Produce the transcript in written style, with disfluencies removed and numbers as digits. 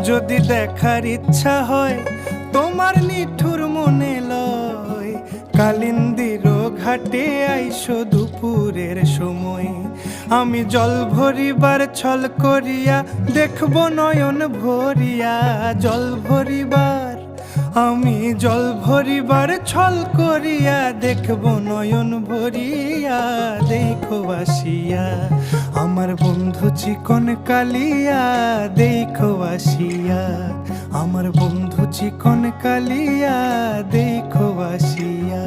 যদি দেখার ইচ্ছা হয় তোমার নিঠুর মনে লয়, কালিন্দির ঘাটে আইসো দুপুরের সময়। আমি জল ভরিবার ছল করিয়া দেখব নয়ন ভরিয়া, জল ভরিবার আমি জল ভরিবার ছল করিয়া দেখব নয়ন ভরিয়া। দেখো আসিয়া আমার বন্ধু চিকন কালিয়া, দেখো আসিয়া আমার বন্ধু চিকন কালিয়া, দেখো আসিয়া।